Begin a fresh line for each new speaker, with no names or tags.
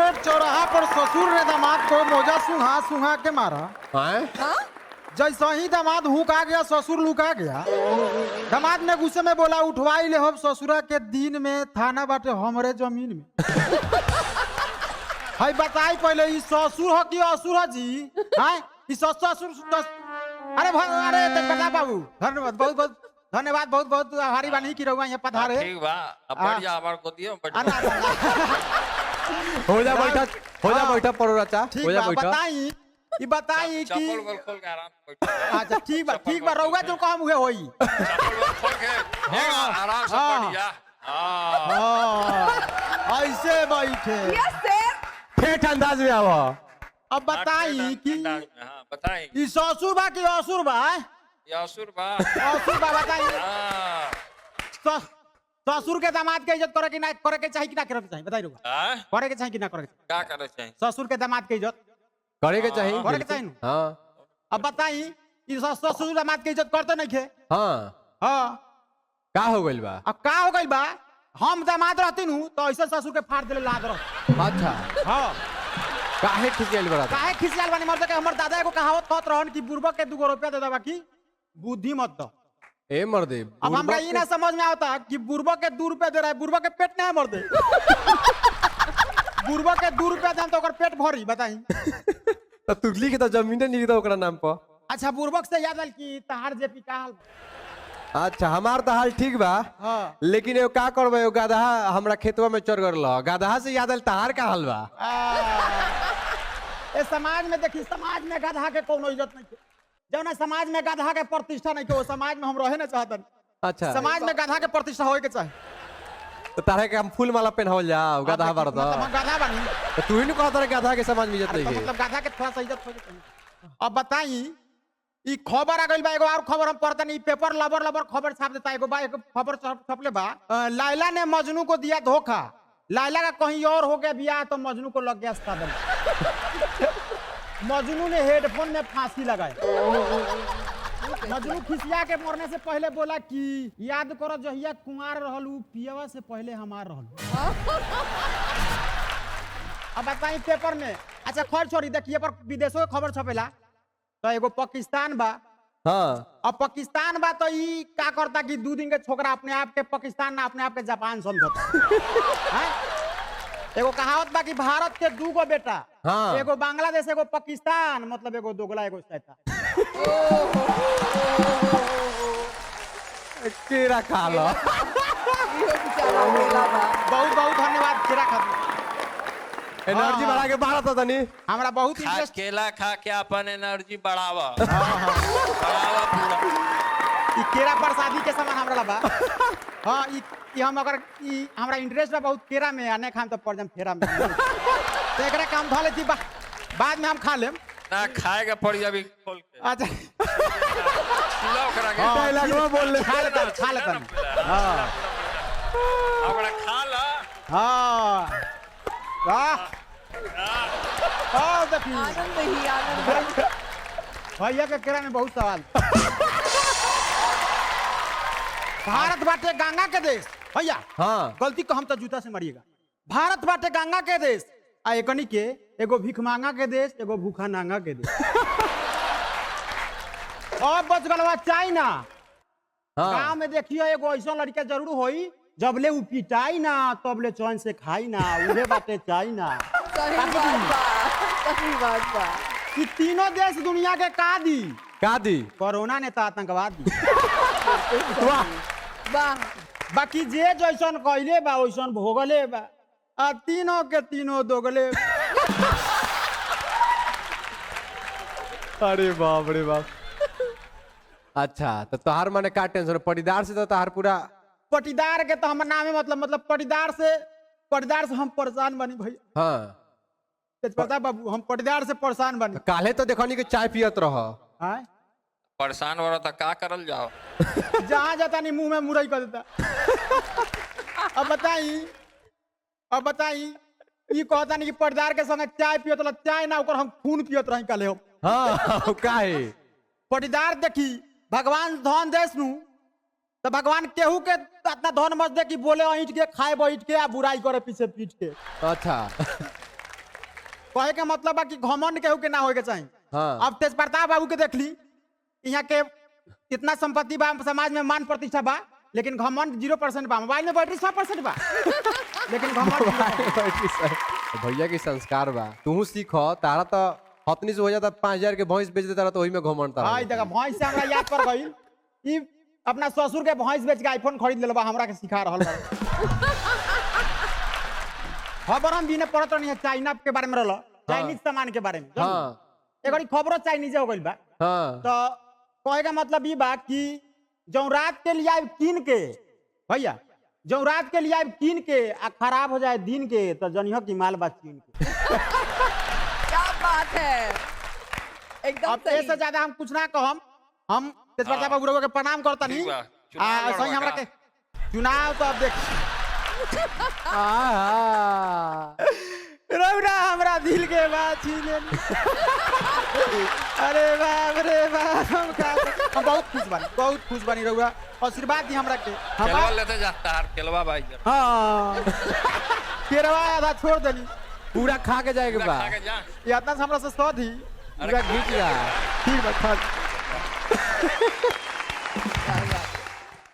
पेट चौराहा पर ससुर ने दामाद को मोजा सुहा सुहा के मारा। जैसा ही दामाद हुका गया ससुर लुका गया। दामाद ने गुस्से में बोला उठवाई ले हम ससुरा के दिन में थाना बाटे हमरे जमीन में। हाय बताई पहले ई ससुर हो कि असुर हो जी? हाय ई ससुर अरे अरे बता बाबू धन्यवाद बहुत बहुत धन्यवाद बहुत बहुत आभारी बानी की रहुआ यहाँ पधारे।
ठीक बा अब बढ़िया हमार को दियो
हो जा बैठा पड़ो चाचा
ठीक बा बताई ई बताई कि
चप्पल गोल खोल के आराम से बैठो।
अच्छा ठीक बा रहुआ जो काम हुए होई
चप्पल गोल खोल के आराम से बढ़िया।
ऐसे बैठे
ठेठ अंदाज में आवा।
अब बताई कि
हां बताई
ई ससुर बा कि असुर बा?
ये असुर बा।
असुर बा बताई।
हां
ससुर के दामाद के इज्जत करे कि ना करे के चाहिए कि ना करे के चाहिए बताई रहुआ?
हां
करे के चाहिए कि ना करे के?
क्या करे चाहिए?
ससुर के दामाद के इज्जत
करे के चाहिए
करे के चाहिए।
हाँ
अब बताई ई ससुर दामाद के इज्जत करते नहीं खे।
हाँ का हो गइल बा?
अब का हो गइल बा हम दामाद रहती नु तो ऐसे ससुर के फाड़ देले लाद रह।
अच्छा
हां
काहे खिसियाल बड़ा
काहे खिसियाल बानी मर्द के हमर दादा एगो कहावत कहत रहन कि बुर्बक के 2 रुपया दे देबा की बुद्धि मत दो।
ए मर्दे
अब हमरा ई ना समझ में आता कि बुर्बक के 2 रुपया दे रहा है बुर्बक के पेट ना मर्दे। बुर्बक के 2 रुपया दाम तो ओकर पेट भरी बताई।
तो तू लिख तो जमीन नहीं लिख दो ओकरा नाम पर।
अच्छा बुर्बक से याद आल कि तहार जेपी का हाल?
अच्छा हमार तो हाल ठीक बा।
हां
लेकिन एगो का करबे एगो गाधा हमरा खेतवा में चढ़ गरल गाधा से याद आल तहार का हाल बा।
ए समाज में देखी समाज में गधा के कोनो इज्जत नहीं है। जौना समाज में गधा के प्रतिष्ठा नहीं है वो समाज में हम रहे ना चाहतन।
अच्छा
समाज में गधा के प्रतिष्ठा होए के चाहे।
तो तारे के हम फूल माला पहनावल जाओ गाधा बार तो
मतलब हम गधा बनी
तो तू ही नहीं कहता रे गाधा के समाज में इज्जत
तो
नहीं है।
मतलब गधा के थोड़ा सा इज्जत होए के चाहे। अब बताई ई खबर आ गइल बा एगो और खबर हम पढ़ता नहीं पेपर लबर खबर छाप देता एगो बा एगो खबर छपले बा लैला ने मजनू को दिया धोखा। लैला का कहीं और हो गया बियाह तो मजनू को लग गया सादम। मजनू ने हेडफोन में फांसी लगाई। मजनू खिसिया के मरने से पहले बोला कि याद करो जहिया कुंवार रहलू पियवा से पहले हमार रहलू। अब बताई पेपर में अच्छा खैर छोड़ी देखिए पर विदेशों के खबर छपेला तो एगो पाकिस्तान बा।
हाँ
अब पाकिस्तान बा तो ई का करता कि 2 दिन के छोकरा अपने आप के पाकिस्तान ना अपने आप के जापान समझता। एगो कहावत बा कि भारत के 2 गो बेटा।
हाँ।
एगो बांग्लादेश एगो पाकिस्तान मतलब एगो दोगला एगो शैतान।
केरा खा लो।
बहुत बहुत धन्यवाद केरा खातिर।
एनर्जी बढ़ा के बाहर तो नहीं
हमरा बहुत
खा
इंटरेस्ट
केला खा के अपन एनर्जी बढ़ावा बढ़ावा पूरा।
ई केरा प्रसादी के सामान हमरा बा। हां ई हम अगर ई हमरा इंटरेस्ट बा बहुत केरा में आने खान तो पड़ जाम फेरा में। तो एकरा काम ध लेती बाद में हम खा लेम
ना खाएगा पड़ी अभी खोल के।
अच्छा
खिलाओ करा के
डायलॉग में बोल ले
खा लेता हां
हमरा खा ला।
हां वाह देखिए
आनंद ही आनंद।
भैया के केरा में बहुत सवाल। भारत बाटे गंगा के देश भैया।
हाँ
गलती को हम तो जूता से मरिएगा। भारत बाटे गंगा के देश आ एकनी के एगो भीख मांगा के देश एगो भूखा नांगा के देश। और बच गलवा चाइना।
हाँ
गांव में देखिए एगो ऐसा लड़का जरूर होई जबले उ पिटाई ना तबले चैन से खाई ना उहे बाटे चाइना।
सही बात बा।
कि तीनों देश दुनिया के का दी
का दी
कोरोना ने तो आतंकवाद दी।
वाह
वाह
बाकी जे जैसन कहले बा वैसन भोगले बा आ तीनों के तीनों दोगले।
अरे बाप रे बाप। अच्छा तो तोहार माने का टेंशन पटीदार से तो तोहार पूरा
पटीदार के तो हमर नामे मतलब पटीदार से हम परेशान बनी भैया।
हाँ
पता बाबू हम पटीदार से परेशान बनी।
काले तो देखनी कि चाय पियत रह।
हाँ
परेशान हो रहा था का करल जाओ।
जहाँ जाता नहीं मुंह में मुरई कर देता। अब बताई ई कहता नहीं कि पटीदार के संगे चाय पियत रह चाय ना ओकर हम खून पियत रही कल हम।
हाँ काहे
पटीदार देखी भगवान धन देश नु तो भगवान केहू के इतना धन मत दे कि बोले ईट के खाए बैठ के आ बुराई करे पीछे पीट के।
अच्छा
कहे के मतलब बा कि घमंड केहू के ना होए के चाहिए।
हाँ।
अब तेज प्रताप बाबू के देख ली, यहाँ के इतना संपत्ति बा, समाज में मान प्रतिष्ठा बा, लेकिन घमंड 0% बा। मोबाइल में बैटरी 100% बा, लेकिन घमंड 0%।
भैया की संस्कार बा, तू सीख। तारा तो हतनी से हो जाता 5000 के भैंस बेच देता तो वही में घमंड
हाँ देखा भैंस से हमरा याद पड़ गई कि अपना ससुर के भैंस बेच के आईफोन खरीद लेलबा, हमरा के सिखा रहल बा। खबर हम भी ने पढ़त नहीं है, चाइना के बारे में रहल, चाइनीज सामान के बारे में।
हाँ
एगो खबरों चाइनीज हो गइल बा।
हाँ
तो कहे का मतलब ई बा कि जो रात के लिए आइब कीन के, भैया जो रात के लिए आइब कीन के आ खराब हो जाए दिन के, तो जनियो की माल बा चीन के।
क्या बात है, एकदम
अब
सही।
इससे ज्यादा हम कुछ ना कहम। हम तेज प्रताप बाबू के प्रणाम करता नहीं।
ठीक बा, चुनाव
सही हमरा
लड़वा
के चुनाव तो अब देख रौरा हमरा दिल के बात छीने। अरे बाप रे बाप, हम बहुत खुश बानी रौरा, आशीर्वाद दी हमरा के।
केलवा लेते जाता है केलवा भाई जरा।
हाँ केरवा आधा छोड़ देली,
पूरा खा के जाएगा बा।
खा के जा।
ये इतना से हमरा से सौ दी
पूरा घीच रहा।
ठीक बा खा।
क्या बात।